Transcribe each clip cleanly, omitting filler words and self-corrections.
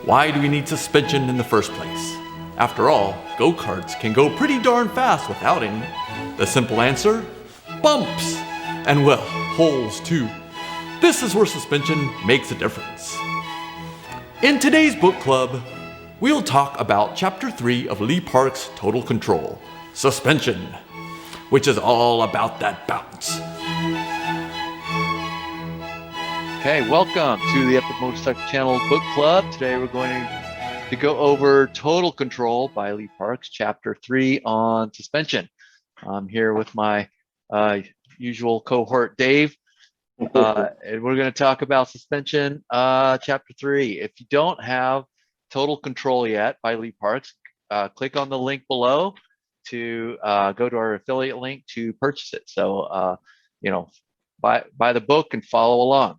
Why do we need suspension in the first place? After all, go-karts can go pretty darn fast without any. The simple answer? Bumps! And well, holes too. This is where suspension makes a difference. In today's book club, we'll talk about Chapter 3 of Lee Park's Total Control, Suspension, which is all about that bounce. Okay, welcome to the Epic Motorcycle Channel Book Club. Today we're going to go over Total Control by Lee Parks, Chapter 3 on suspension. I'm here with my usual cohort, Dave, and we're going to talk about suspension, Chapter 3. If you don't have Total Control yet by Lee Parks, click on the link below to go to our affiliate link to purchase it. So, buy the book and follow along.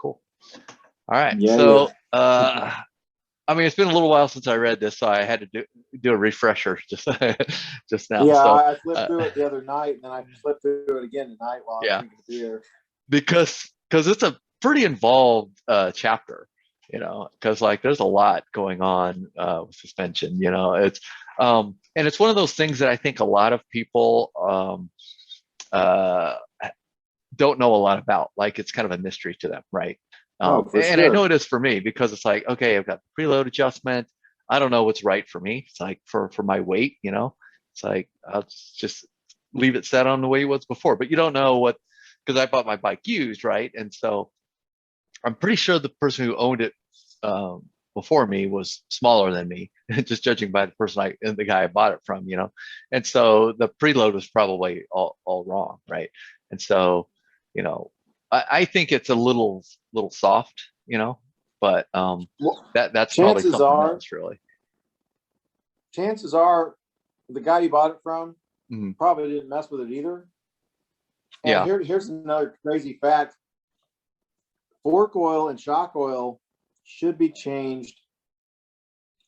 Cool. All right. I mean, it's been a little while since I read this, so I had to do a refresher just now. Yeah, so, I flipped through it the other night, and then I flipped through it again tonight while I was drinking beer. Because it's a pretty involved chapter, because there's a lot going on with suspension. It's and it's one of those things that I think a lot of people don't know a lot about. Like, it's kind of a mystery to them, right? And sure. I know it is for me, because it's like, okay, I've got the preload adjustment. I don't know what's right for me. It's like for my weight, it's like, I'll just leave it set on the way it was before. But you don't know what, because I bought my bike used, right? And so I'm pretty sure the person who owned it before me was smaller than me, just judging by the guy I bought it from, And so the preload was probably all wrong, right? And so, I think it's a little soft, but that's probably something else, really. Chances are the guy you bought it from probably didn't mess with it either. And here's another crazy fact. Fork oil and shock oil should be changed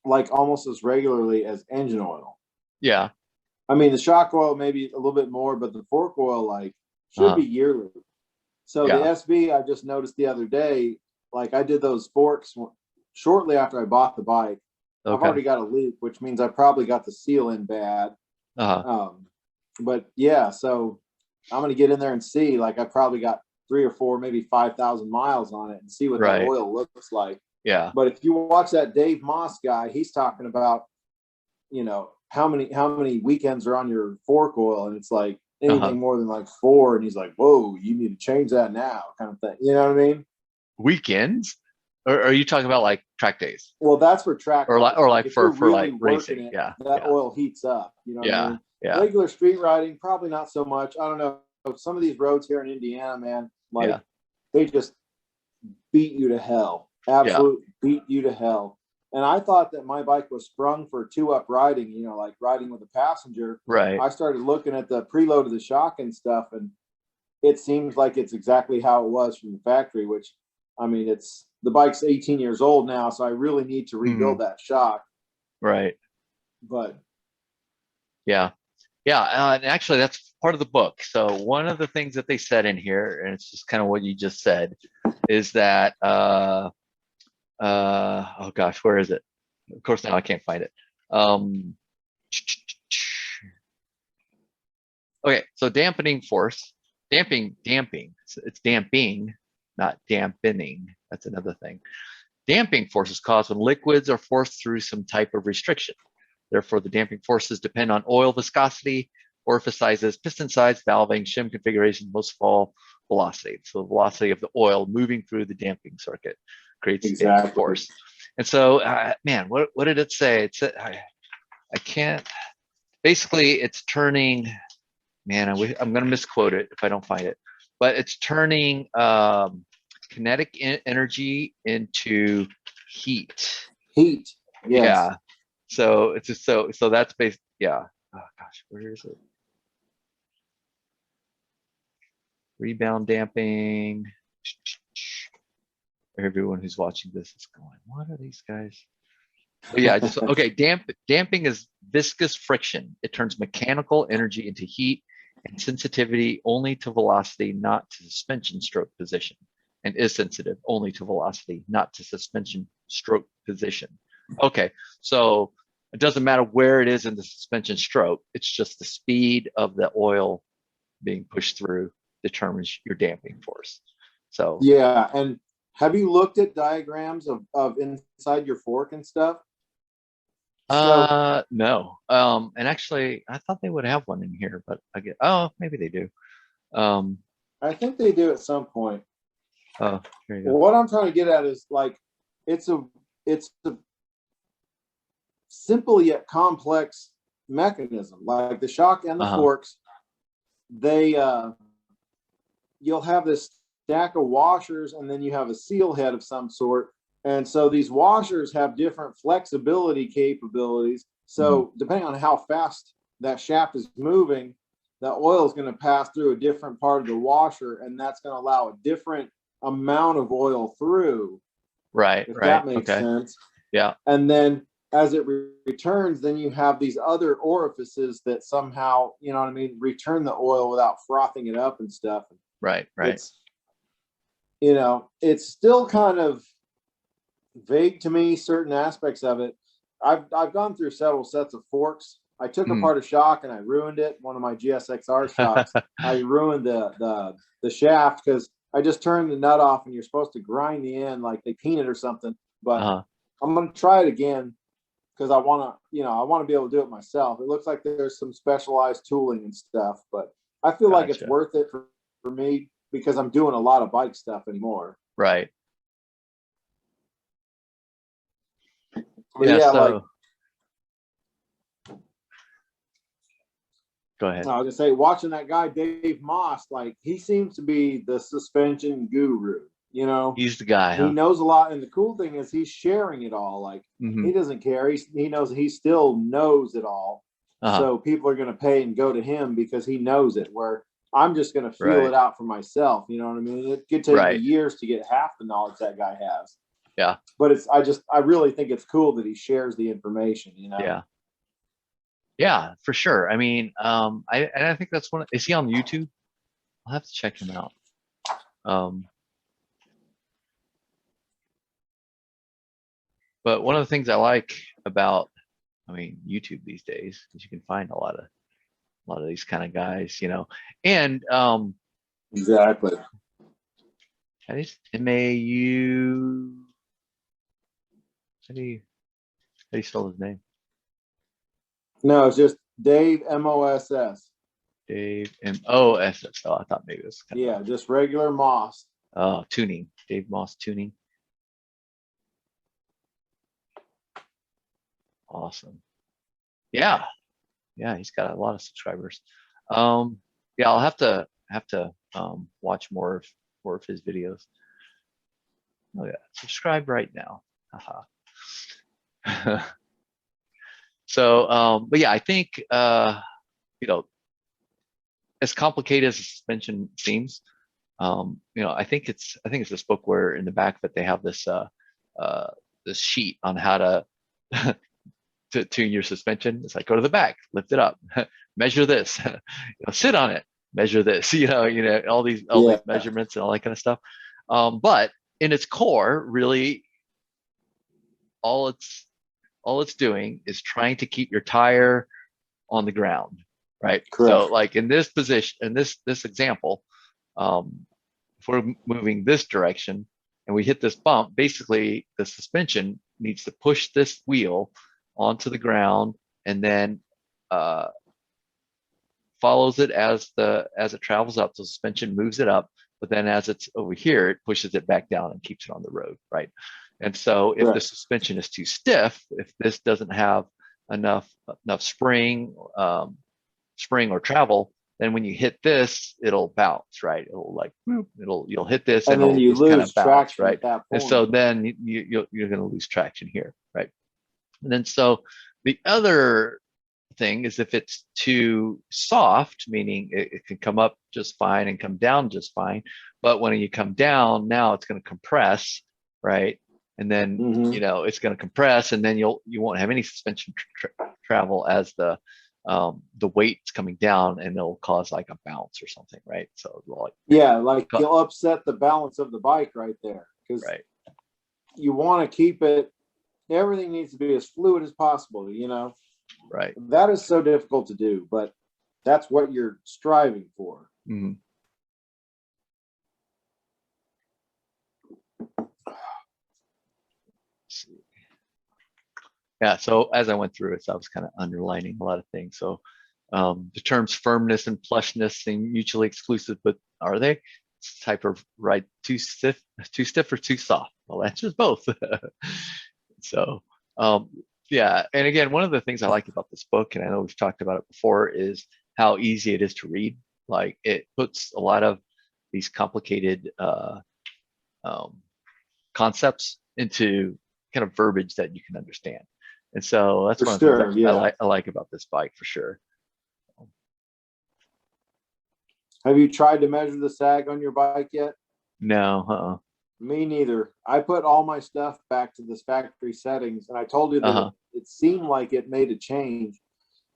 like almost as regularly as engine oil. Yeah. I mean, the shock oil maybe a little bit more, but the fork oil should be yearly. So the SB, I just noticed the other day, I did those forks shortly after I bought the bike. Okay. I've already got a leak, which means I probably got the seal in bad. But yeah, so I'm going to get in there and see, I probably got 3 or 4, maybe 5,000 miles on it and see what that oil looks like. Yeah. But if you watch that Dave Moss guy, he's talking about, how many weekends are on your fork oil, and it's like anything more than 4, and he's like, whoa, you need to change that now, kind of thing. You know what I mean? Weekends? Or are you talking about track days? Well, that's for track or for really racing. Oil heats up. You know what I mean? Yeah. Regular street riding, probably not so much. I don't know. Some of these roads here in Indiana, man, they just beat you to hell. Absolutely beat you to hell. And I thought that my bike was sprung for 2-up riding, riding with a passenger. Right. I started looking at the preload of the shock and stuff, and it seems like it's exactly how it was from the factory, which, I mean, the bike's 18 years old now, so I really need to rebuild that shock. Right. But yeah. And actually, that's part of the book. So one of the things that they said in here, and it's just kind of what you just said, is that oh gosh, where is it? Of course, now I can't find it. Okay, so damping force, damping. It's damping, not dampening. That's another thing. Damping force is caused when liquids are forced through some type of restriction. Therefore, the damping forces depend on oil viscosity, orifice sizes, piston size, valving, shim configuration, most of all, velocity. So the velocity of the oil moving through the damping circuit creates damping force. And so, man, what did it say? It said, I can't. Basically, it's turning. Man, I'm going to misquote it if I don't find it. But it's turning kinetic energy into heat. Heat. Yes. Yeah. So it's just so that's based. Yeah. Oh gosh, where is it? Rebound damping. Everyone who's watching this is going, what are these guys? But yeah, just okay. Damping is viscous friction. It turns mechanical energy into heat and sensitivity only to velocity, not to suspension stroke position, and is sensitive only to velocity, not to suspension stroke position. Okay, so it doesn't matter where it is in the suspension stroke. It's just the speed of the oil being pushed through determines your damping force. So yeah. And have you looked at diagrams of inside your fork and stuff? So no. And actually I thought they would have one in here, but I get, oh, maybe they do. I think they do at some point. Oh, there you go. What I'm trying to get at is like it's a simple yet complex mechanism. Like the shock and the forks, they you'll have this stack of washers, and then you have a seal head of some sort. And so these washers have different flexibility capabilities. So depending on how fast that shaft is moving, the oil is going to pass through a different part of the washer, and that's going to allow a different amount of oil through. Right. If right. that makes sense. Yeah. And then as it returns, then you have these other orifices that somehow, you know what I mean, return the oil without frothing it up and stuff. Right. Right. It's, you know, it's still kind of vague to me, certain aspects of it. I've gone through several sets of forks. I took apart a shock and I ruined it. One of my GSXR shocks, I ruined the shaft because I just turned the nut off, and you're supposed to grind the end like they peanut or something. But I'm going to try it again because I want to, you know, I want to be able to do it myself. It looks like there's some specialized tooling and stuff, but I feel like it's worth it for me because I'm doing a lot of bike stuff anymore. Right. But yeah, so, like, go ahead. I was gonna say, watching that guy Dave Moss, like he seems to be the suspension guru. You know, He's the guy. he knows a lot, and the cool thing is he's sharing it all. Like he doesn't care. He knows he still knows it all. So people are gonna pay and go to him because he knows it. Where I'm just gonna feel it out for myself. You know what I mean? It could take me years to get half the knowledge that guy has. Yeah. But I really think it's cool that he shares the information. You know. Yeah. Yeah, for sure. I mean, I think that's one. Is he on YouTube? I'll have to check him out. But one of the things I like about, I mean, YouTube these days is you can find a lot of these kind of guys, you know, and exactly. How do you spell his name? No, it's just Dave Moss. Dave Moss. Oh, I thought maybe it was kind of just regular Moss. Oh, tuning. Dave Moss tuning. Awesome. Yeah. Yeah, he's got a lot of subscribers. Yeah, I'll have to watch more of his videos. Oh yeah, subscribe right now. So, but yeah, I think you know, as complicated as the suspension seems, you know, I think it's this book where in the back that they have this this sheet on how to to tune your suspension. It's like, go to the back, lift it up, measure this, you know, sit on it, measure this, you know, all these measurements and all that kind of stuff. But in its core, really, all it's doing is trying to keep your tire on the ground, right? Correct. So like in this position, in this example, if we're moving this direction and we hit this bump, basically the suspension needs to push this wheel onto the ground and then follows it as it travels up. The suspension moves it up, but then as it's over here, it pushes it back down and keeps it on the road, right? And so if the suspension is too stiff, if this doesn't have enough spring or travel, then when you hit this, it'll bounce, right? It'll like you'll hit this and then you lose kind of bounce, traction right? at that And point. so then you're going to lose traction here, right? And then so the other thing is if it's too soft, meaning it can come up just fine and come down just fine, but when you come down, now it's going to compress, right? And then you know it's going to compress, and then you won't have any suspension travel as the weight's coming down, and it'll cause like a bounce or something, right? So like you'll upset the balance of the bike right there, because you want to keep it, everything needs to be as fluid as possible, Right. That is so difficult to do, but that's what you're striving for. Mm-hmm. Yeah, so as I went through it, I was kind of underlining a lot of things. So the terms firmness and plushness seem mutually exclusive, but are they? It's type of right, too stiff or too soft? Well, the answer is both. So yeah, and again, one of the things I like about this book, and I know we've talked about it before, is how easy it is to read. Like it puts a lot of these complicated concepts into kind of verbiage that you can understand. And so that's For one of the sure, things yeah. I like about this bike for sure. Have you tried to measure the sag on your bike yet? No, Me neither. I put all my stuff back to this factory settings, and I told you that it seemed like it made a change,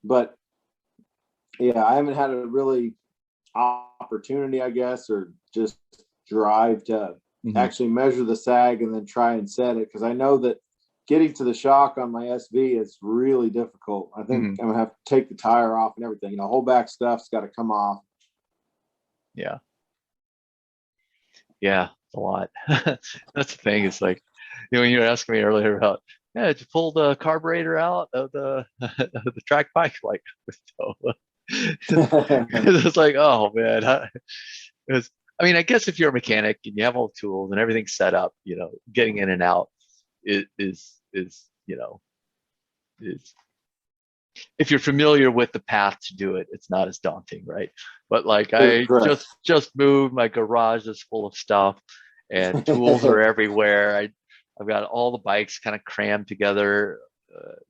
but yeah, I haven't had a really opportunity, I guess, or just drive to actually measure the sag and then try and set it, because I know that getting to the shock on my SV is really difficult. I think I'm gonna have to take the tire off and everything. Whole back stuff's got to come off. Yeah. Yeah, it's a lot. That's the thing. It's like, when you were asking me earlier about, did you pull the carburetor out of the the track bike? Like, no. It's like, oh man. I mean, I guess if you're a mechanic and you have all the tools and everything's set up, getting in and out is if you're familiar with the path to do it, it's not as daunting, right? But like I just moved, my garage is full of stuff and tools are everywhere. I've got all the bikes kind of crammed together,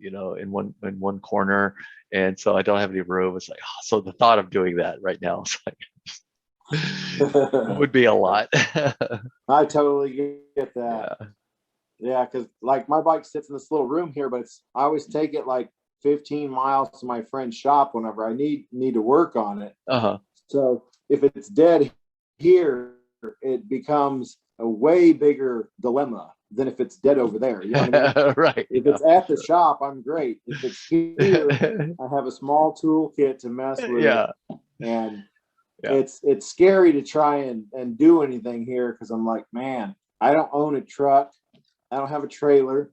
in one corner, and so I don't have any room. It's like, so the thought of doing that right now is like would be a lot. I totally get that. Yeah, because like my bike sits in this little room here, but I always take it like 15 miles to my friend's shop whenever I need to work on it. So if it's dead here, it becomes a way bigger dilemma than if it's dead over there. You know what I mean? Right. If it's at the shop, I'm great. If it's here, I have a small toolkit to mess with. And it's scary to try and do anything here, because I'm like, man, I don't own a truck. I don't have a trailer.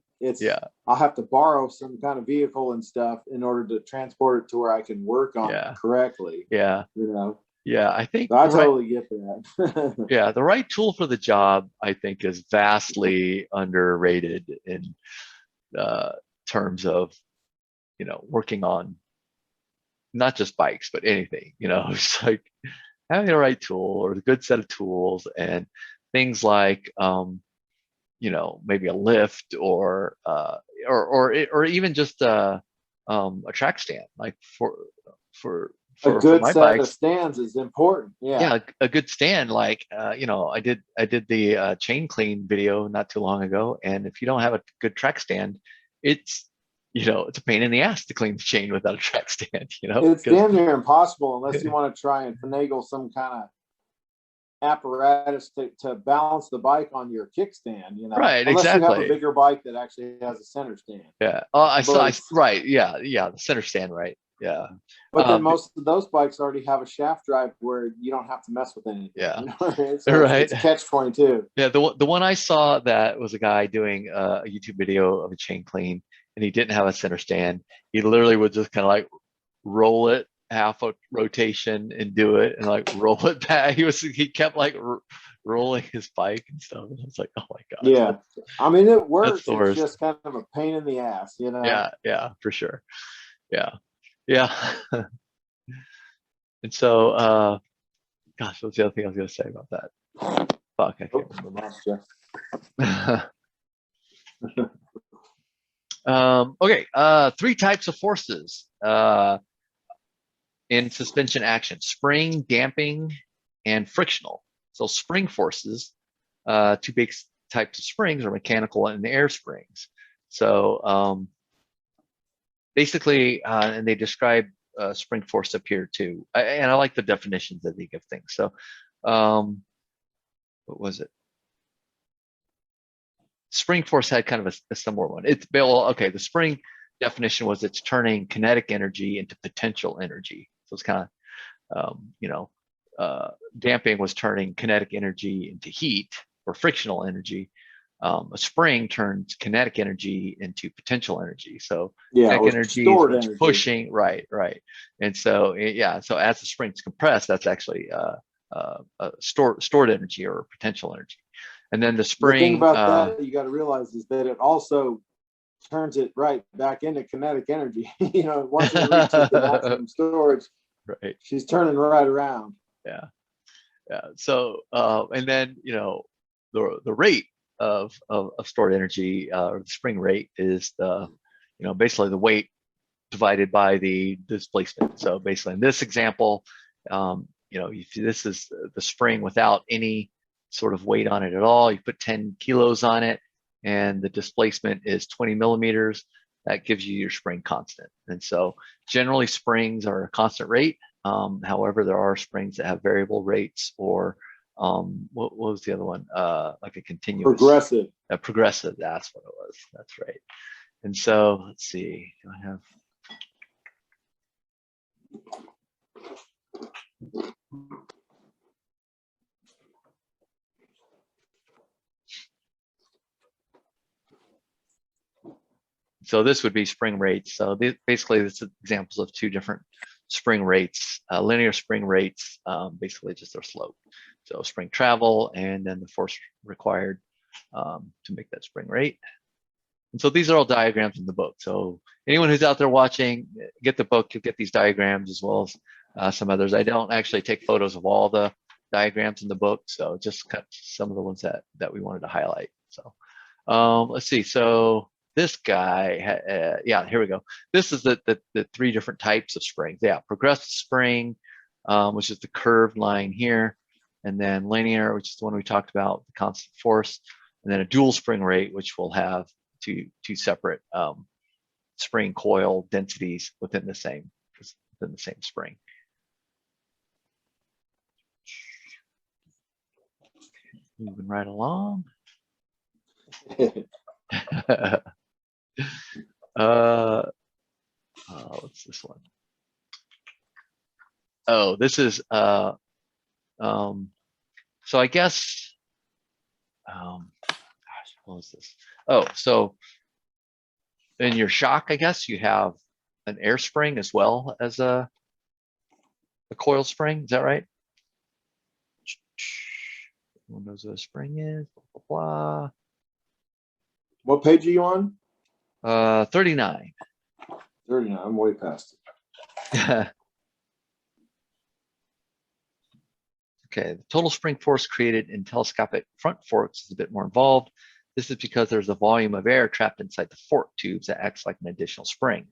I'll have to borrow some kind of vehicle and stuff in order to transport it to where I can work on it correctly. Yeah. I think so I totally get that. Yeah, the right tool for the job, I think, is vastly underrated in terms of, working on not just bikes, but anything. It's like having the right tool or the good set of tools, and things like maybe a lift or even just a track stand, like for a good my set bikes. of stands is important. Yeah, a good stand. Like I did the chain clean video not too long ago, and if you don't have a good track stand, it's it's a pain in the ass to clean the chain without a track stand. It's damn near impossible unless you want to try and finagle some kind of apparatus to balance the bike on your kickstand, Right, unless exactly. you have a bigger bike that actually has a center stand. Yeah. I saw right. Yeah, the center stand, right. Yeah. But then most of those bikes already have a shaft drive where you don't have to mess with anything. Yeah. So right. It's catch-22. Yeah. The one I saw that was a guy doing a YouTube video of a chain clean, and he didn't have a center stand. He literally would just kind of like roll it half a rotation and do it, and like roll it back. He kept like rolling his bike and stuff, and I was like, oh my god. Yeah, I mean, it works. It's worst. just kind of a pain in the ass, Yeah, for sure. Yeah. And so gosh, what's the other thing I was going to say about that? Fuck, I can't remember. Okay, 3 types of forces in suspension action: spring, damping, and frictional. So spring forces, 2 big types of springs are mechanical and air springs. So basically, and they describe spring force up here too. And I like the definitions that they give things. So what was it? spring force had kind of a similar one. It's well, okay. The spring definition was it's turning kinetic energy into potential energy. So it's kind of, damping was turning kinetic energy into heat or frictional energy. A spring turns kinetic energy into potential energy. So kinetic energy is what's pushing, right. And so, so as the spring's compressed, that's actually stored energy or potential energy. And then the spring. The thing about that you got to realize is that it also turns it right back into kinetic energy. Once it reaches the maximum storage, right, she's turning right around. Yeah. So, and then the rate of stored energy, or the spring rate, is basically the weight divided by the displacement. So basically, in this example, if this is the spring without any sort of weight on it at all, you put 10 kilos on it, and the displacement is 20 millimeters. That gives you your spring constant. And so generally springs are a constant rate. However, there are springs that have variable rates, or what was the other one? Like a continuous. Progressive. Progressive, that's what it was. That's right. And so let's see, do I have? So this would be spring rates. So basically, this is examples of two different spring rates. Linear spring rates, basically just their slope. So spring travel, and then the force required to make that spring rate. And so these are all diagrams in the book. So anyone who's out there watching, get the book. You'll get these diagrams as well as some others. I don't actually take photos of all the diagrams in the book, so just cut some of the ones that we wanted to highlight. So let's see. So this guy, here we go. This is the three different types of springs. Yeah, progressive spring, which is the curved line here, and then linear, which is the one we talked about, the constant force, and then a dual spring rate, which will have two separate spring coil densities within the same spring. Moving right along. What's this one? Oh, this is so I guess what was this? Oh, so in your shock, I guess you have an air spring as well as a coil spring. Is that right? Everyone knows what a spring is. Blah, blah, blah. What page are you on? 39. 39. I'm way past it. Okay, the total spring force created in telescopic front forks is a bit more involved. This is because there's a volume of air trapped inside the fork tubes that acts like an additional spring.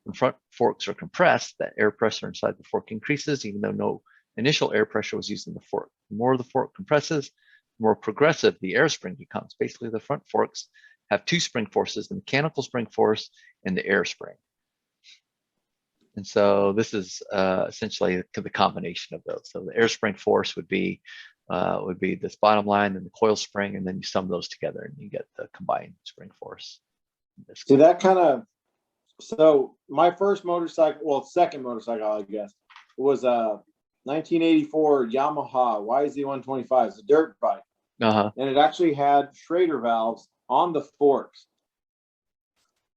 When front forks are compressed, the air pressure inside the fork increases, even though no initial air pressure was used in the fork. The more the fork compresses, the more progressive the air spring becomes. Basically, the front forks have two spring forces, the mechanical spring force and the air spring. And so this is essentially the combination of those. So the air spring force would be this bottom line and the coil spring, and then you sum those together and you get the combined spring force. See, that kind of, so my first motorcycle, well, second motorcycle, I guess, was a 1984 Yamaha YZ125. It's a dirt bike. And it actually had Schrader valves on the forks.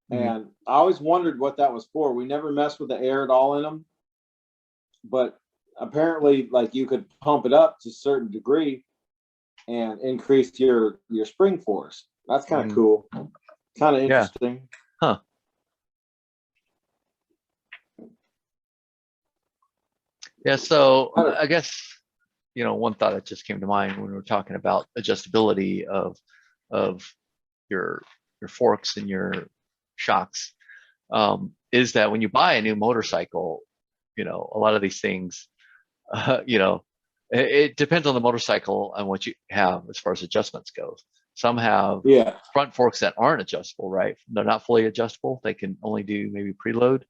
And I always wondered what that was for. We never messed with the air at all in them, but apparently, like, you could pump it up to a certain degree and increase your spring force. That's kind of cool. Kind of interesting. Huh. Yeah. So I guess, one thought that just came to mind when we were talking about adjustability of your forks and your shocks, is that when you buy a new motorcycle, a lot of these things, it depends on the motorcycle and what you have as far as adjustments goes. Some have front forks that aren't adjustable, right? They're not fully adjustable. They can only do maybe preload,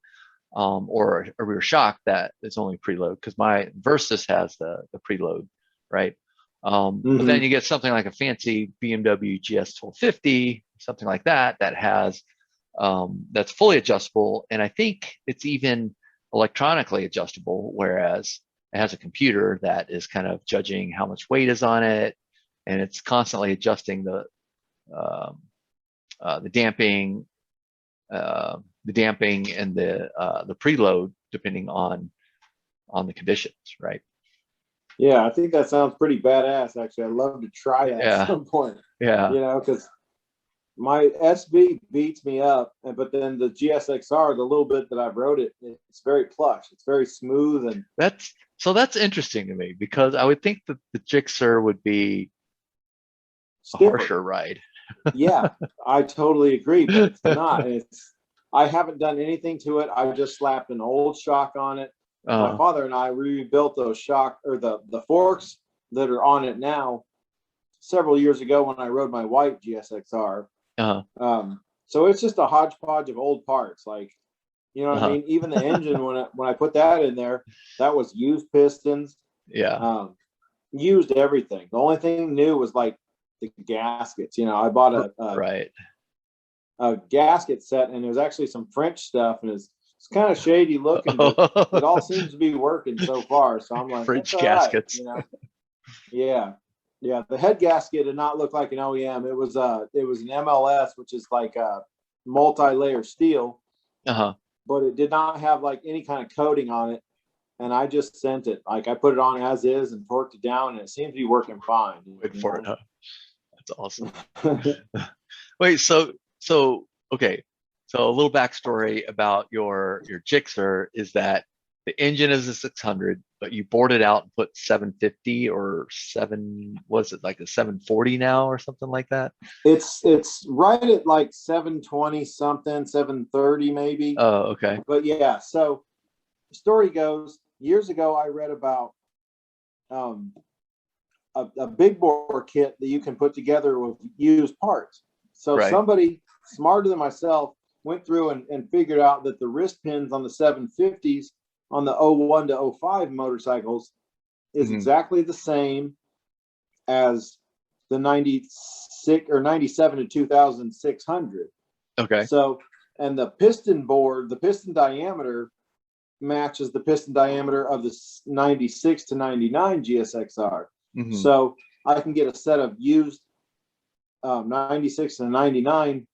or a rear shock that is only preload, because my Versys has the preload, right? But then you get something like a fancy BMW GS 1250, something like that, that has that's fully adjustable, and I think it's even electronically adjustable, whereas it has a computer that is kind of judging how much weight is on it, and it's constantly adjusting the damping, and the preload depending on the conditions, right? Yeah, I think that sounds pretty badass. Actually, I'd love to try that at some point. Yeah. Because my SB beats me up, but then the GSXR, the little bit that I've rode it, it's very plush. It's very smooth, and that's interesting to me, because I would think that the Gixxer would be a harsher ride. Yeah, I totally agree, but it's not. I haven't done anything to it. I just slapped an old shock on it. My father and I rebuilt those the forks that are on it now several years ago when I rode my white GSXR. So it's just a hodgepodge of old parts, like, you know what I mean? Even the engine, when I put that in there, that was used pistons. Yeah. Used everything. The only thing new was like the gaskets. I bought a gasket set, and it was actually some French stuff, and it's kind of shady looking, but it all seems to be working so far. So I'm like, French gaskets. Right, Yeah. The head gasket did not look like an OEM. It was an MLS, which is like a multi-layer steel. But it did not have like any kind of coating on it. And I just sent it. Like, I put it on as is and torqued it down, and it seems to be working fine. Wait for it, huh? That's awesome. Wait, okay. So a little backstory about your Gixxer is that the engine is a 600, but you bored it out and put 750 or was it like a 740 now or something like that? It's right at like 720 something, 730 maybe. Oh, okay. But yeah, so the story goes, years ago I read about a big bore kit that you can put together with used parts. So somebody smarter than myself went through and figured out that the wrist pins on the 750s on the 01 to 05 motorcycles is exactly the same as the 96 or 97 to 2600. Okay. So, and the piston diameter matches the piston diameter of the 96 to 99 GSXR. So I can get a set of used 96 and 99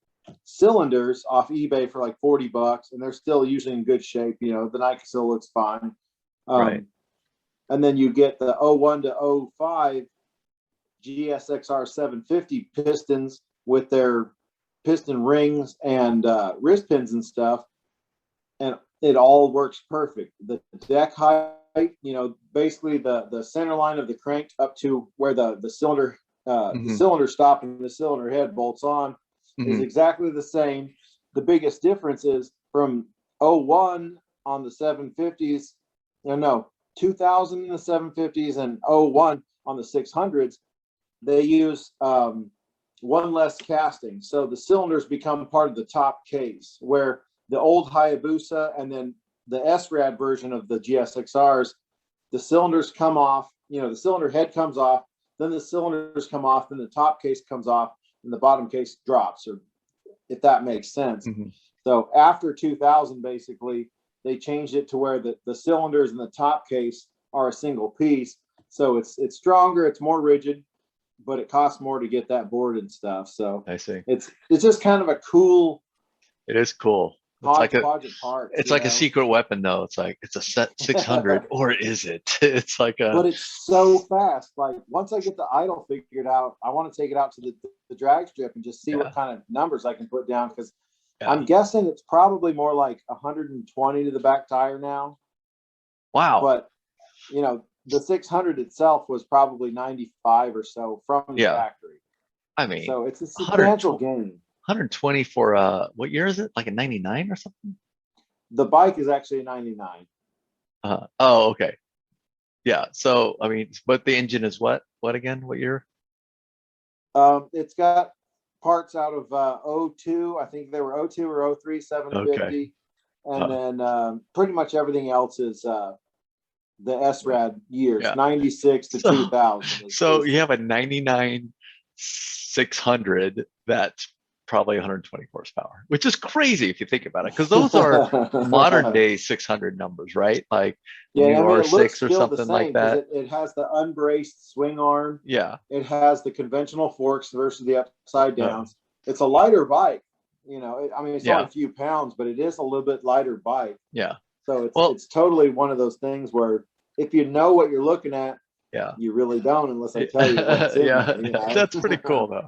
cylinders off eBay for like $40, and they're still usually in good shape. The Nike still looks fine. Right. And then you get the 01 to 05 GSXR 750 pistons with their piston rings and wrist pins and stuff, and it all works perfect. The deck height, basically the center line of the crank up to where the cylinder the cylinder stop and the cylinder head bolts on is exactly the same. The biggest difference is from 01 on the 750s, 2000 in the 750s and 01 on the 600s, they use one less casting. So the cylinders become part of the top case, where the old Hayabusa and then the SRAD version of the GSXRs, the cylinders come off, the cylinder head comes off, then the cylinders come off, then the top case comes off, and the bottom case drops, or if that makes sense. So after 2000, basically, they changed it to where the cylinders and the top case are a single piece. So it's stronger, it's more rigid, but it costs more to get that board and stuff. So I see. It's just kind of a cool. It is cool. It's like a a secret weapon, though. It's like it's a set 600, or is it? It's like a. But it's so fast. Like, once I get the idle figured out, I want to take it out to the drag strip and just see what kind of numbers I can put down, because I'm guessing it's probably more like 120 to the back tire now. Wow. But the 600 itself was probably 95 or so from the factory. I mean, so it's a substantial gain. 120 for what year is it? Like a 99 or something? The bike is actually a 99. Oh, okay. Yeah. So I mean, but the engine is what? What again? What year? It's got parts out of 02. I think they were 02 or 03 750. And then pretty much everything else is the SRAD years, Yeah. 96 to 2000. So you have a 99 600 that's probably 120 horsepower, which is crazy if you think about it, because those are modern day 600 numbers, right? Like yeah, I mean, it R6 looks or still something the same like that. it has the unbraced swing arm. Yeah. It has the conventional forks versus the upside downs. It's a lighter bike. You know, I mean, it's only a few pounds, but it is a little bit lighter bike. Yeah. So it's totally one of those things where if you know what you're looking at, yeah, you really don't unless I tell you what's in there. You know? That's pretty cool though.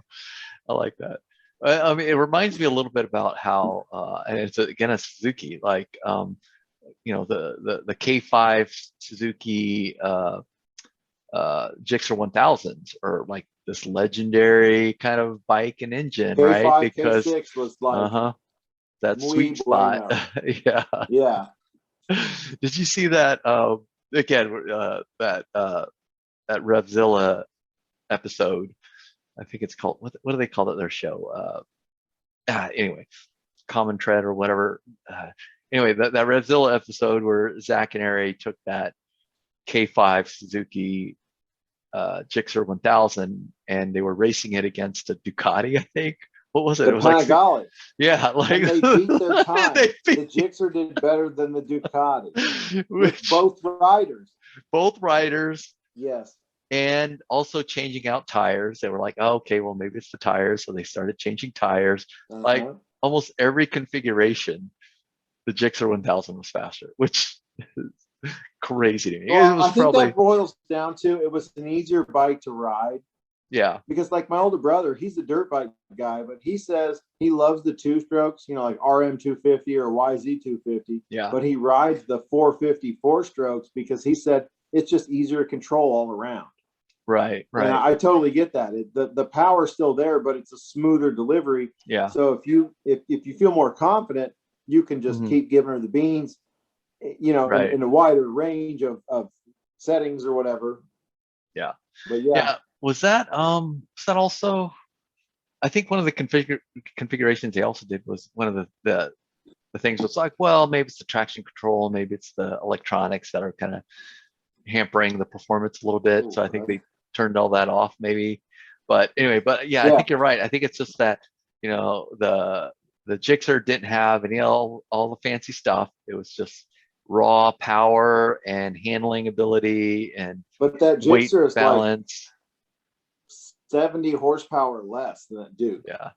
I like that. I mean, it reminds me a little bit about how, and it's again a Suzuki, like you know, the K5 Suzuki Gixxer 1000s are like this legendary kind of bike and engine, K5, right? Because K6 was like that sweet spot. Yeah. Yeah. Did you see that again that Revzilla episode? I think it's called, what do they call it, their show? Anyway, Common Tread or whatever. Anyway, that Revzilla episode where Zach and Ari took that K5 Suzuki Gixxer 1000 and they were racing it against a Ducati, I think. What was it? The it was like, yeah, like and they beat their time. The Gixxer did better than the Ducati with both riders. Both riders. Yes. And also changing out tires. They were like, oh, okay, well, maybe it's the tires. So they started changing tires. Like almost every configuration, the Gixxer 1000 was faster, which is crazy to me. Well, I think that boils down to it was an easier bike to ride. Yeah. Because like my older brother, he's a dirt bike guy, but he says he loves the two strokes, you know, like RM 250 or YZ 250. Yeah. But he rides the 450 four strokes because he said it's just easier to control all around. Right. And I totally get that. The power's still there, but it's a smoother delivery. Yeah. So if you feel more confident, you can just keep giving her the beans, you know, in a wider range of settings or whatever. Yeah. But yeah. Was that also, I think one of the configurations they also did was one of the things was like, well, maybe it's the traction control, maybe it's the electronics that are kind of hampering the performance a little bit. Ooh, so I think they turned all that off maybe. But anyway, yeah, I think you're right. I think it's just that, you know, the Gixxer didn't have any all the fancy stuff. It was just raw power and handling ability and but that weight Gixxer is balance. Like 70 horsepower less than that Duke. Yeah,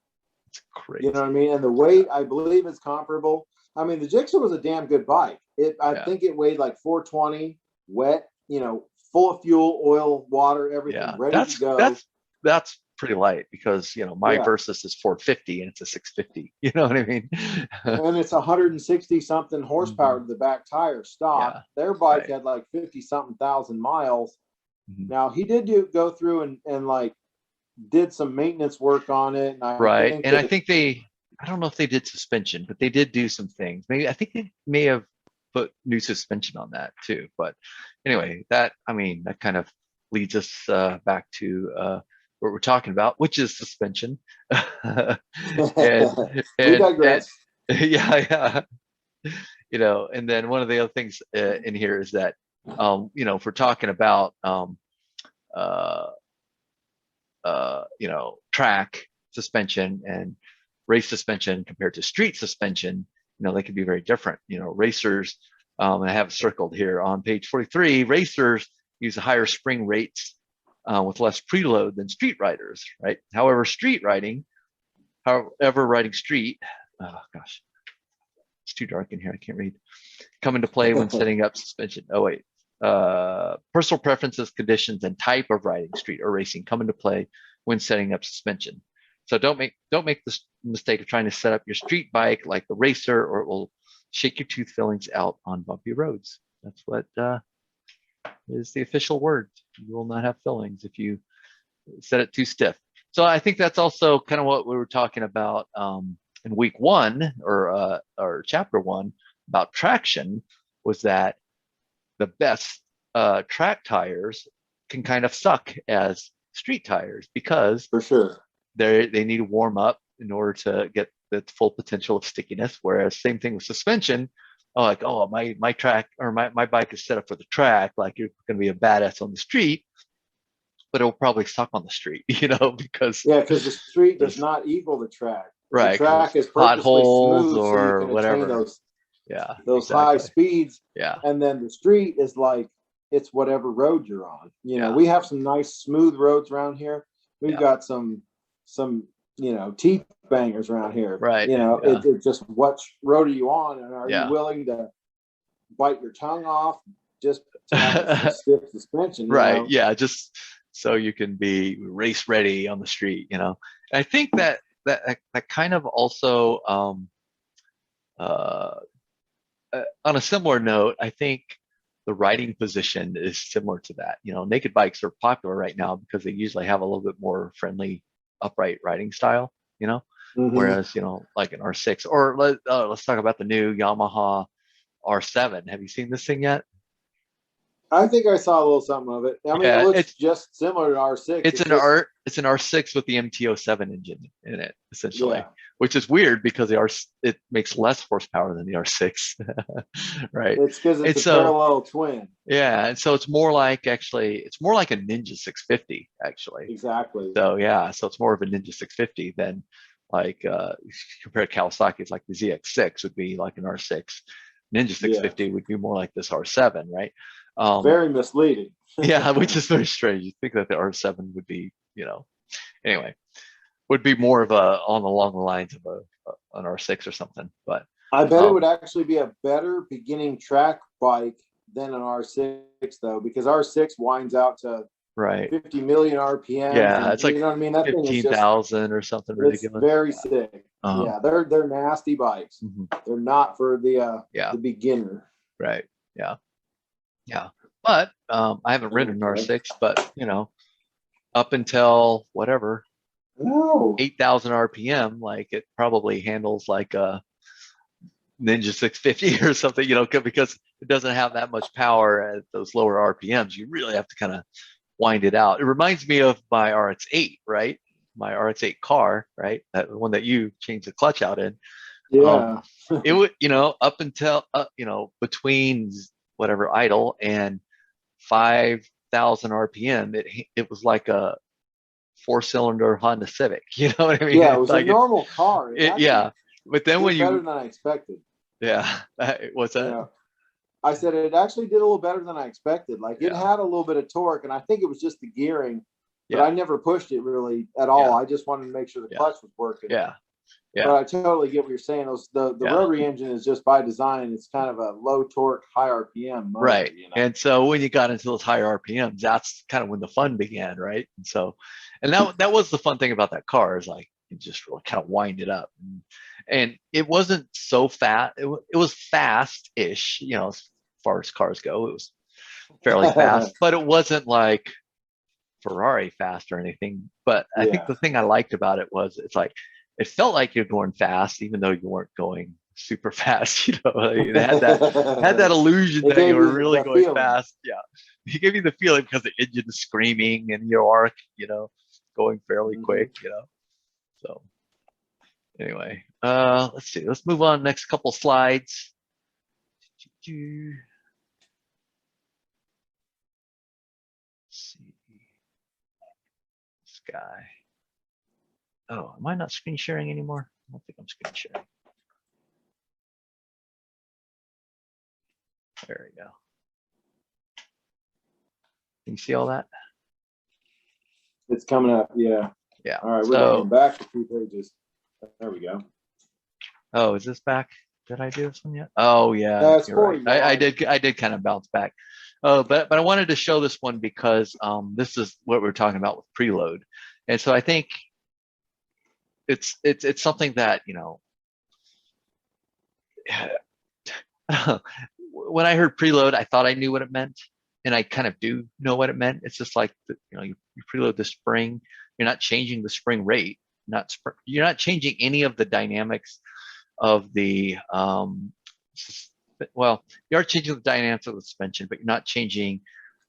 it's crazy. You know what I mean? And the weight, I believe, is comparable. I mean, the Gixxer was a damn good bike. I think it weighed like 420, wet, you know, full of fuel, oil, water, everything, ready to go. That's pretty light because, you know, my Versus is 450 and it's a 650. You know what I mean? And it's 160 something horsepower to the back tire stock. Yeah, their bike had like 50 something thousand miles. Now he did go through and like did some maintenance work on it. And I think I don't know if they did suspension, but they did do some things. I think they may have put new suspension on that too. But anyway, that kind of leads us back to what we're talking about, which is suspension. and we digress. Yeah. You know, and then one of the other things in here is that, you know, if we're talking about, you know, track suspension and race suspension compared to street suspension, you know, they can be very different. You know, racers, and I have it circled here on page 43, racers use higher spring rates with less preload than street riders, right? However, riding street, oh gosh, it's too dark in here, I can't read, come into play when setting up suspension. Oh wait, personal preferences, conditions, and type of riding, street or racing, come into play when setting up suspension. So don't make this mistake of trying to set up your street bike like the racer, or it will shake your tooth fillings out on bumpy roads. That's what is the official word. You will not have fillings if you set it too stiff. So I think that's also kind of what we were talking about in week 1 or chapter 1 about traction, was that the best track tires can kind of suck as street tires because for sure they need to warm up in order to get the full potential of stickiness. Whereas same thing with suspension, oh, like, oh, my track or my bike is set up for the track, like you're going to be a badass on the street, but it'll probably suck on the street, because Yeah, because the street does there's not equal the track. The right, because track there's is purposely potholes smooth so you or can attain whatever. those Yeah, high exactly. speeds, Yeah, and then the street is like it's whatever road you're on. yeah, We have some nice smooth roads around here. We've yeah, got some teeth bangers around here. right. Yeah, It just what road are you on, and are you yeah. willing to bite your tongue off just to have a stiff suspension? Right. Yeah. Just so you can be race ready on the street, And I think that kind of also, uh, on a similar note, I think the riding position is similar to that. Naked bikes are popular right now because they usually have a little bit more friendly upright riding style, Mhm. whereas, like an R6 or let's talk about the new Yamaha R7. Have you seen this thing yet? I think I saw a little something of it. I mean, it Yeah, looks just similar to R6. it's It's an just, it's an R6 with the MT07 engine in it, essentially, yeah, which is weird because it makes less horsepower than the R6, right? it's because And it's a so parallel twin. yeah, and so it's more like it's more like a Ninja 650 actually. Exactly. So yeah, so it's more of a Ninja 650 than like compared to Kawasaki, it's like the ZX6 would be like an R6. Ninja Yeah. 650 would be more like this R7, right? Um, Very misleading. yeah, which is very strange. You think that the R7 would be, anyway, would be more of along the lines of an R6 or something. But I bet it would um, actually be a better beginning track bike than an R6 though, because R6 winds out to right, 50 million RPMs, yeah, and it's like you know what I mean. That thing is just 15,000 or something it's ridiculous. very Yeah. sick. Uh-huh. Yeah, they're nasty bikes. Hmm. They're not for Yeah. the beginner. Right. Yeah. Yeah. But I haven't ridden an Okay. R6, but up until whatever No. 8,000 RPM, like it probably handles like a Ninja 650 or something, because it doesn't have that much power at those lower RPMs. You really have to kind of wind it out. It reminds me of my RX-8, right? My RX-8 car, right? That one that you changed the clutch out in. Um, Yeah. it would, up until, between whatever idle and 5,000 RPM, it was like a 4-cylinder Honda Civic. You know what I mean? Yeah, it It's was a like normal car. It yeah. actually But then when did better you, than I expected. yeah, what's You that? know, I said it actually did a little better than I expected. Like it Yeah, had a little bit of torque, and I think it was just the gearing, but yeah, I never pushed it really at all. yeah, I just wanted to make sure the yeah, clutch was working. yeah, But yeah, I totally get what you're saying. The yeah. rotary engine is just by design. It's kind of a low torque, high RPM motor. Right. And so when you got into those higher RPMs, that's kind of when the fun began, right? And so, and that was the fun thing about that car is like you just really kind of wind it up, and it wasn't so fast. It was fast-ish, as far as cars go. It was fairly fast, but it wasn't like Ferrari fast or anything. But I think Yeah. the thing I liked about it was it's like it felt like you're going fast, even though you weren't going super fast. It had that illusion It that you gave were you really the going feeling. fast. Yeah, it gave you the feeling because the engine is screaming and your arc, going fairly Mhm. quick. So anyway, let's see. Let's move on. Next couple slides. Let's see this guy. Oh, am I not screen sharing anymore? I don't think I'm screen sharing. There we go. Can you see all that? It's coming up. Yeah. Yeah. All right. We're So, going back a few pages. There we go. oh, is this back? Did I do this one yet? Oh yeah, That's you're right. 41. I did kind of bounce back. Oh, but I wanted to show this one because this is what we're talking about with preload, and so I think it's something that when I heard preload, I thought I knew what it meant, and I kind of do know what it meant. It's just like you preload the spring. You're not changing the spring rate. You're not changing any of the dynamics of the well, you are changing the dynamics of the suspension, but you're not changing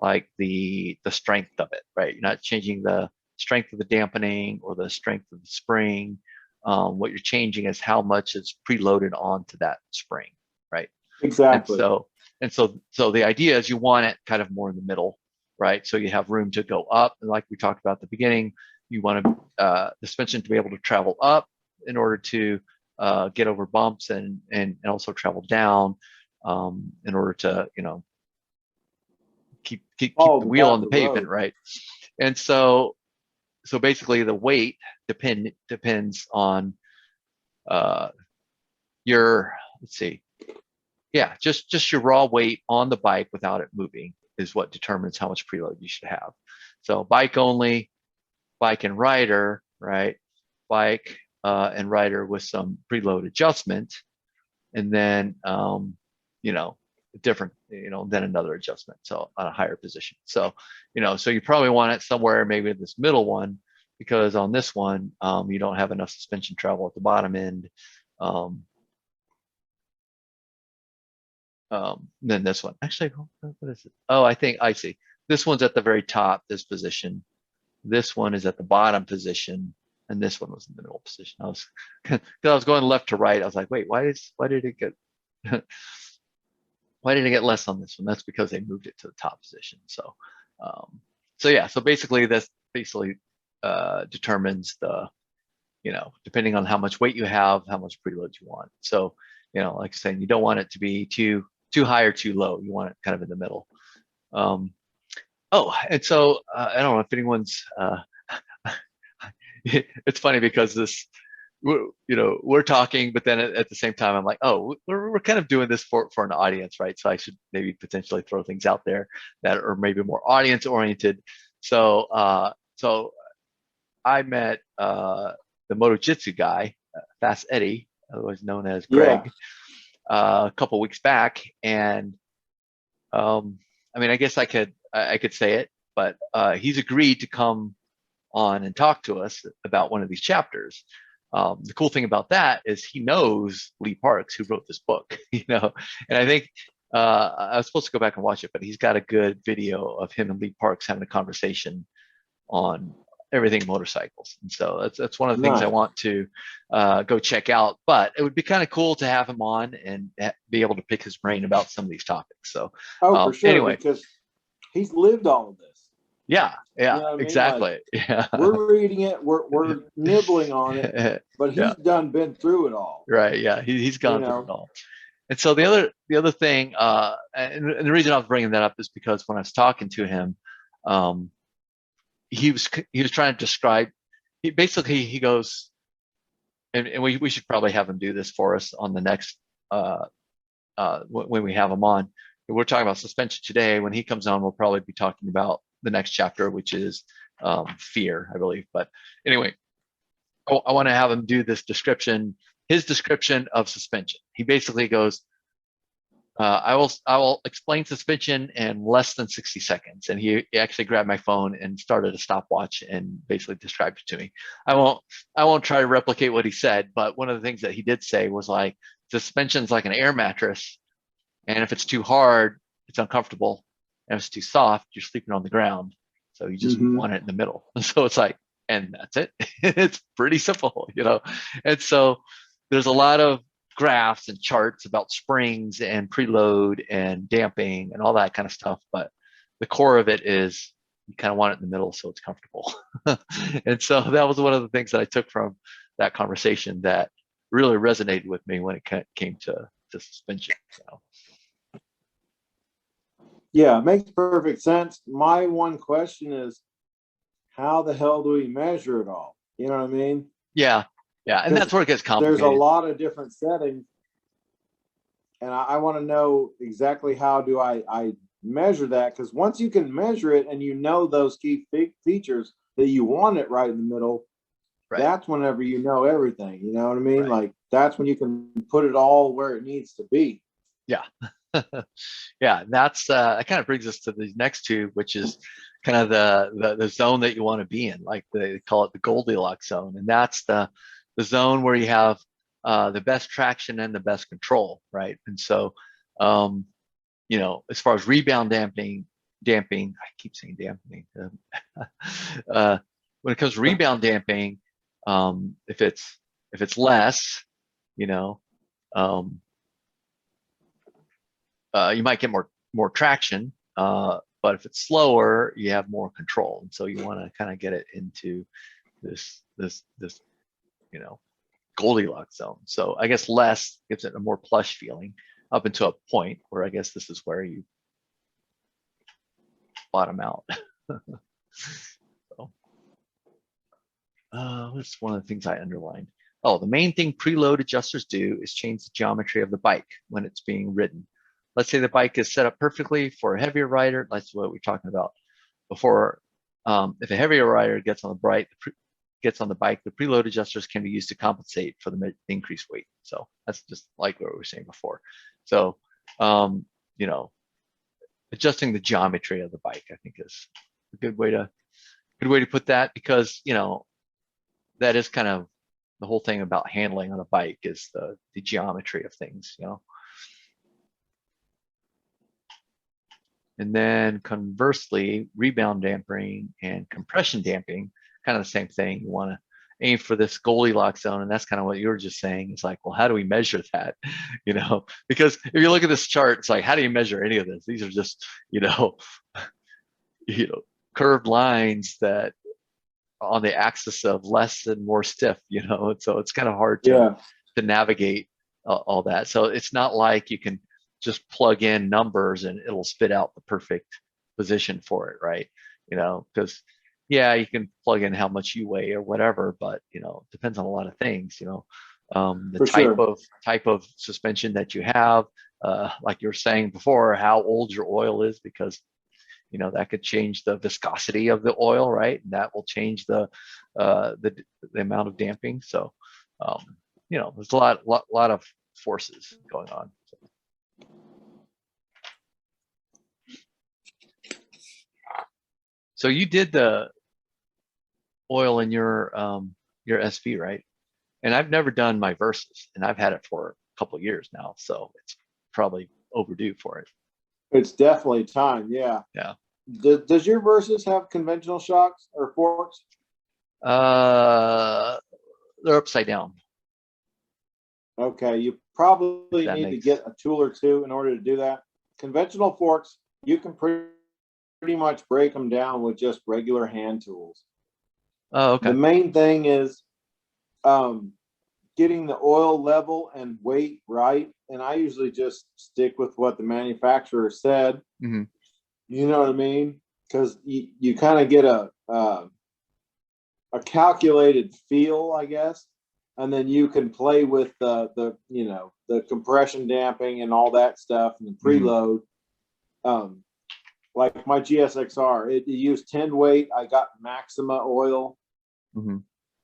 like the strength of it, right? You're not changing the strength of the dampening or the strength of the spring. What you're changing is how much is preloaded onto that spring, right? Exactly. So the idea is you want it kind of more in the middle, right? So you have room to go up, and like we talked about at the beginning, you want the suspension to be able to travel up in order to get over bumps and also travel down in order to keep the wheel on the pavement, right? And so basically the weight depends on your, let's see, yeah, just your raw weight on the bike without it moving is what determines how much preload you should have. So bike only, bike and rider, right? Bike and rider with some preload adjustment, and then different, then another adjustment, so on a higher position. So so you probably want it somewhere maybe in this middle one, because on this one you don't have enough suspension travel at the bottom end. Then this one, actually, what is it? Oh, I see. This one's at the very top, this position. This one is at the bottom position, and this one was in the middle position. I was going left to right. I was like, wait, why did it get why did it get less on this one? That's because they moved it to the top position. So yeah, so basically this determines the, depending on how much weight you have, how much preload you want. So like I said, you don't want it to be too high or too low. You want it kind of in the middle. And so I don't know if anyone's it's funny because we're talking, but then at the same time I'm like, oh, we're kind of doing this for an audience, right? So I should maybe potentially throw things out there that are maybe more audience oriented. So I met the Moto-Jitsu guy, Fast Eddie, otherwise known as Greg, a couple weeks back, and I mean, I guess I could say it, but he's agreed to come on and talk to us about one of these chapters. The cool thing about that is he knows Lee Parks, who wrote this book, and I think I was supposed to go back and watch it, but he's got a good video of him and Lee Parks having a conversation on everything motorcycles. And so that's one of the things I want to go check out, but it would be kind of cool to have him on and be able to pick his brain about some of these topics. So for sure, anyway, because he's lived all of this. Yeah, exactly. Like, yeah, we're reading it, we're nibbling on it, but he's been through it all. Right. Yeah, he's gone through it all. And so the other thing, and the reason I was bringing that up is because when I was talking to him, he was trying to describe. He goes, and we should probably have him do this for us on the next when we have him on. We're talking about suspension today. When he comes on, we'll probably be talking about the next chapter, which is fear, I believe. But anyway, I want to have him do this description, his description of suspension. He basically goes, I will explain suspension in less than 60 seconds. And he actually grabbed my phone and started a stopwatch and basically described it to me. I won't try to replicate what he said, but one of the things that he did say was like, suspension's like an air mattress. And if it's too hard, it's uncomfortable. And if it's too soft, you're sleeping on the ground. So you just want it in the middle. So it's like, and that's it. It's pretty simple, And so there's a lot of graphs and charts about springs and preload and damping and all that kind of stuff. But the core of it is you kind of want it in the middle so it's comfortable. And so that was one of the things that I took from that conversation that really resonated with me when it came to suspension. Yeah, it makes perfect sense. My one question is, how the hell do we measure it all? You know what I mean? Yeah. And that's where it gets complicated. There's a lot of different settings. And I want to know exactly how do I measure that? Because once you can measure it and you know those key features that you want it right in the middle, that's whenever you know everything. You know what I mean? Like, that's when you can put it all where it needs to be. Yeah. Yeah, that's that kind of brings us to the next two, which is kind of the zone that you want to be in, like they call it the Goldilocks zone, and that's the zone where you have the best traction and the best control, right? And so, as far as rebound damping, I keep saying dampening. When it comes to rebound damping, if it's less, you might get more traction, but if it's slower, you have more control. And so you want to kind of get it into this Goldilocks zone. So I guess less gives it a more plush feeling up until a point where I guess this is where you bottom out. So, what's one of the things I underlined? Oh, the main thing preload adjusters do is change the geometry of the bike when it's being ridden. Let's say the bike is set up perfectly for a heavier rider. That's what we're talking about before. If a heavier rider gets on the bike, the preload adjusters can be used to compensate for the increased weight. So that's just like what we were saying before. So, adjusting the geometry of the bike, I think, is a good way to put that, because that is kind of the whole thing about handling on a bike is the geometry of things, And then conversely, rebound damping and compression damping, kind of the same thing. You want to aim for this Goldilocks zone, and that's kind of what you were just saying. It's like, well, how do we measure that? Because if you look at this chart, it's like, how do you measure any of this? These are just, curved lines that on the axis of less and more stiff, and so it's kind of hard to navigate all that. So it's not like you can just plug in numbers and it'll spit out the perfect position for it, right? Because you can plug in how much you weigh or whatever, but it depends on a lot of things. The type of suspension that you have, like you were saying before, how old your oil is, because that could change the viscosity of the oil, right? And that will change the amount of damping. So there's a lot of forces going on. So you did the oil in your SV, right? And I've never done my Versus, and I've had it for a couple of years now, so it's probably overdue for it. It's definitely time. Yeah. Yeah. Does your Versus have conventional shocks or forks? They're upside down. Okay, you probably need to get a tool or two in order to do that. Conventional forks, you can pretty much break them down with just regular hand tools. Oh, okay. The main thing is getting the oil level and weight right, and I usually just stick with what the manufacturer said. Mm-hmm. You know what I mean? Because you kind of get a calculated feel, I guess, and then you can play with the compression damping and all that stuff and the preload. Mm-hmm. Like my GSXR, it used 10 weight. I got Maxima oil. Mm-hmm.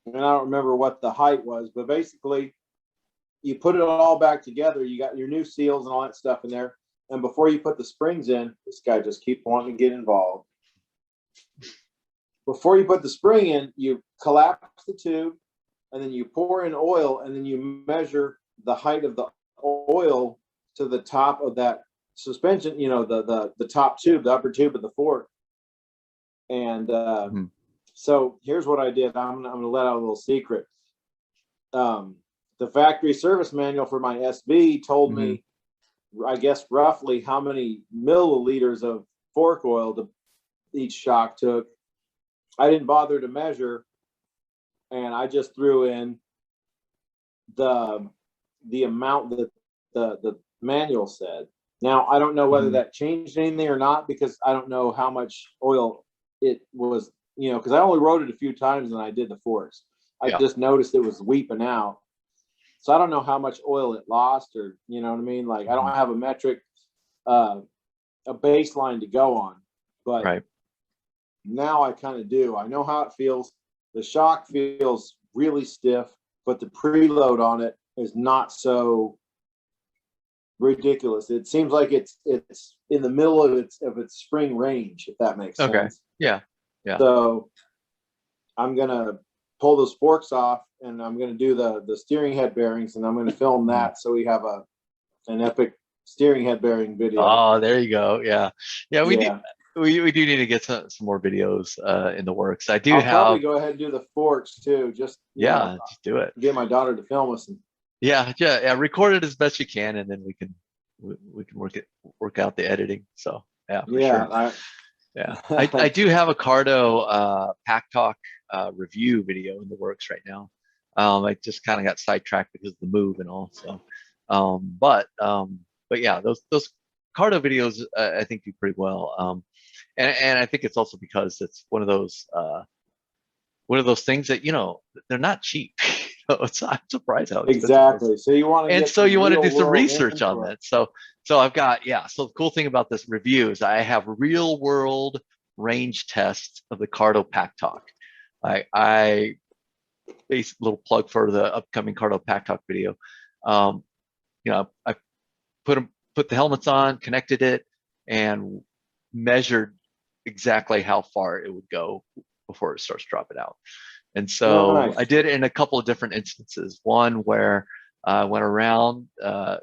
And I don't remember what the height was, but basically you put it all back together. You got your new seals and all that stuff in there. And before you put the springs in, this guy just keeps wanting to get involved. Before you put the spring in, you collapse the tube, and then you pour in oil, and then you measure the height of the oil to the top of that suspension, the top tube, the upper tube of the fork. And so here's what I did. I'm going to let out a little secret. The factory service manual for my SV told me, I guess, roughly how many milliliters of fork oil each shock took. I didn't bother to measure, and I just threw in the amount that the manual said. Now, I don't know whether that changed anything or not, because I don't know how much oil it was, because I only rode it a few times and I did the forks. I just noticed it was weeping out. So I don't know how much oil it lost, or, you know what I mean? Like, I don't have a metric, a baseline to go on, but now I kind of do. I know how it feels. The shock feels really stiff, but the preload on it is not so ridiculous. It seems like it's in the middle of its spring range, if that makes sense. Okay. Yeah. So I'm gonna pull those forks off, and I'm gonna do the steering head bearings, and I'm gonna film that so we have an epic steering head bearing video. Oh, there you go. Yeah. We do need to get some more videos in the works. I'll probably go ahead and do the forks too. Just just do it. Get my daughter to film us. Yeah. Record it as best you can, and then we can we can work out the editing. So yeah, for Yeah, sure. Yeah, I do have a Cardo Pack Talk review video in the works right now. I just kind of got sidetracked because of the move and all. So, but yeah, those Cardo videos I think do pretty well. And I think it's also because it's one of those things that they're not cheap. I'm surprised how expensive it is. exactly. So you want to And get so some you want to real do some world research on input. that. So I've got, yeah. So the cool thing about this review is I have real world range tests of the Cardo Pack Talk. I base little plug for the upcoming Cardo Pack Talk video. I put the helmets on, connected it, and measured exactly how far it would go before it starts dropping out. And so Nice. I did it in a couple of different instances. One where I went around,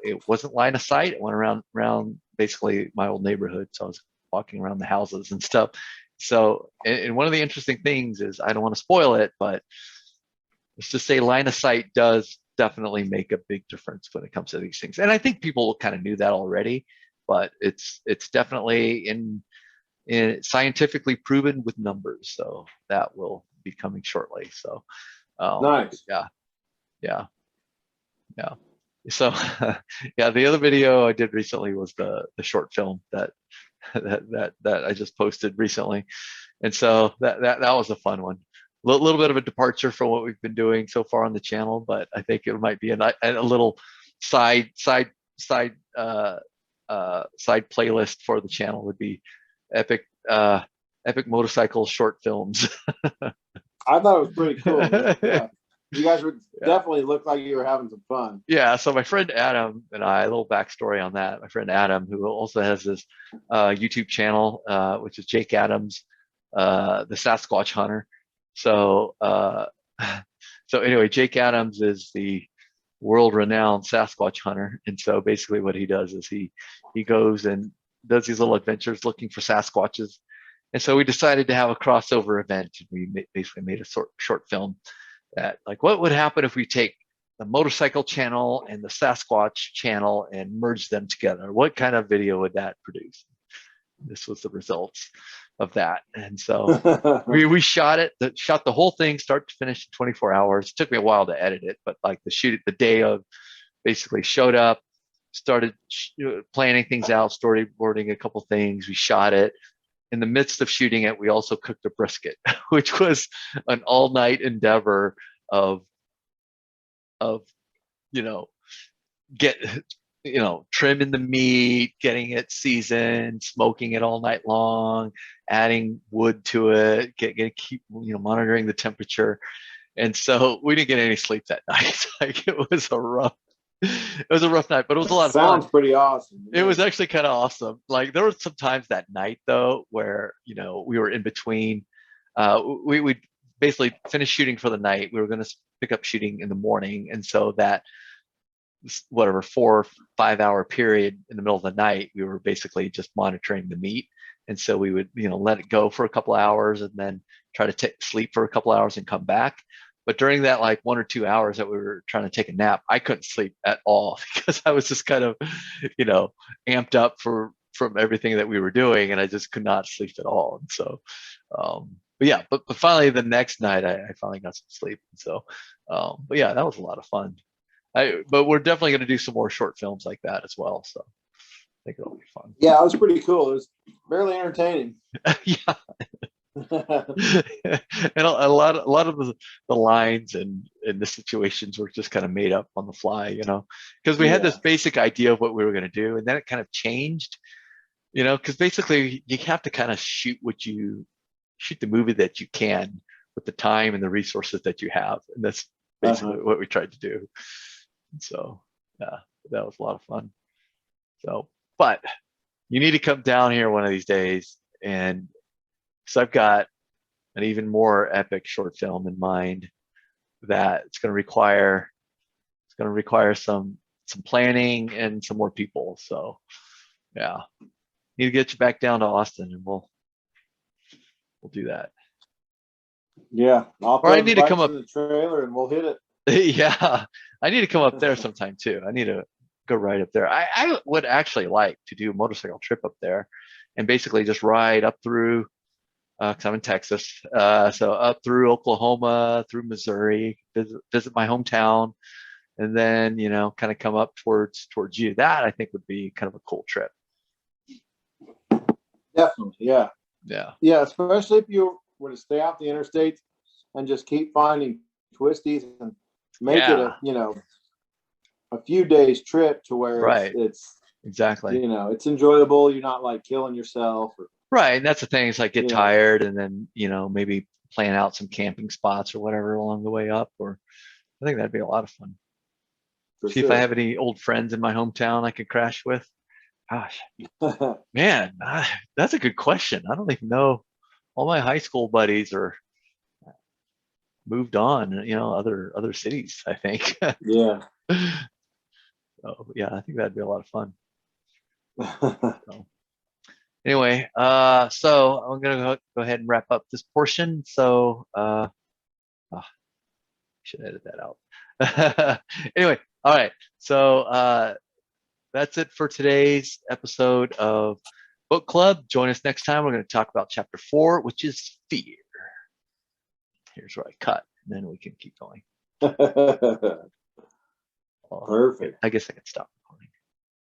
it wasn't line of sight. I went around basically my old neighborhood. So I was walking around the houses and stuff. So, and one of the interesting things is, I don't want to spoil it, but let's just say line of sight does definitely make a big difference when it comes to these things. And I think people kind of knew that already, but it's definitely in scientifically proven with numbers. So that will be coming shortly. So Nice. yeah. So yeah, the other video I did recently was the short film that I just posted recently. And so that was a fun one. A little bit of a departure from what we've been doing so far on the channel, but I think it might be a little side playlist for the channel would be epic motorcycle short films. I thought it was pretty cool. Yeah. You guys would definitely look like you were having some fun. Yeah, so my friend Adam and I, a little backstory on that. My friend Adam, who also has this YouTube channel, which is Jake Adams, the Sasquatch Hunter. So anyway, Jake Adams is the world-renowned Sasquatch hunter, and so basically what he does is he goes and does these little adventures looking for Sasquatches. And so we decided to have a crossover event, and we basically made a short film that, like, what would happen if we take the motorcycle channel and the Sasquatch channel and merge them together? What kind of video would that produce? This was the results of that. And so we shot the whole thing start to finish in 24 hours. It took me a while to edit it, but like the day of, basically showed up, started planning things out, storyboarding a couple things. We shot it. In the midst of shooting it, we also cooked a brisket, which was an all-night endeavor of trimming the meat, getting it seasoned, smoking it all night long, adding wood to it, keep monitoring the temperature. And so we didn't get any sleep that night. Like, it was a rough night, but it was a lot of fun. Sounds pretty awesome. It was actually kind of awesome. Like, there were some times that night though where we were in between. We would basically finish shooting for the night. We were going to pick up shooting in the morning, and so that whatever 4 or 5 hour period in the middle of the night, we were basically just monitoring the meat. And so we would let it go for a couple of hours and then try to sleep for a couple of hours and come back. But during that, like, 1 or 2 hours that we were trying to take a nap, I couldn't sleep at all because I was just kind of amped up from everything that we were doing, and I just could not sleep at all. And so but finally the next night I finally got some sleep. And so but yeah, that was a lot of fun. But we're definitely going to do some more short films like that as well. So I think it'll be fun. Yeah, it was pretty cool. It was barely entertaining. Yeah. And a lot of the lines and the situations were just kind of made up on the fly, because we had this basic idea of what we were going to do, and then it kind of changed, because basically you have to kind of shoot the movie that you can with the time and the resources that you have, and that's basically what we tried to do. So yeah, that was a lot of fun. So, but you need to come down here one of these days, and so I've got an even more epic short film in mind that it's going to require some planning and some more people. So yeah, need to get you back down to Austin, and we'll do that. Yeah, I'll or I need to come up in the trailer and we'll hit it. Yeah, I need to come up there sometime too. I need to go right up there. I would actually like to do a motorcycle trip up there and basically just ride up through, because I'm in Texas, so up through Oklahoma, through Missouri, visit my hometown, and then, you know, kind of come up towards you. That I think would be kind of a cool trip. Definitely, yeah. Yeah. Yeah, especially if you were to stay off the interstates and just keep finding twisties and make it a, you know, a few days trip to where it's exactly, you know, it's enjoyable. You're not like killing yourself. Right. And that's the thing, is like get tired and then, you know, maybe plan out some camping spots or whatever along the way up. Or I think that'd be a lot of fun. See if I have any old friends in my hometown I could crash with. Gosh, man, that's a good question. I don't even know. All my high school buddies are moved on, you know, other cities, I think. Yeah. So yeah, I think that'd be a lot of fun. So, anyway, so I'm gonna go ahead and wrap up this portion. So should edit that out. Anyway, all right. So that's it for today's episode of Book Club. Join us next time. We're going to talk about chapter 4, which is fear. Here's where I cut, and then we can keep going. Perfect. I guess I can stop.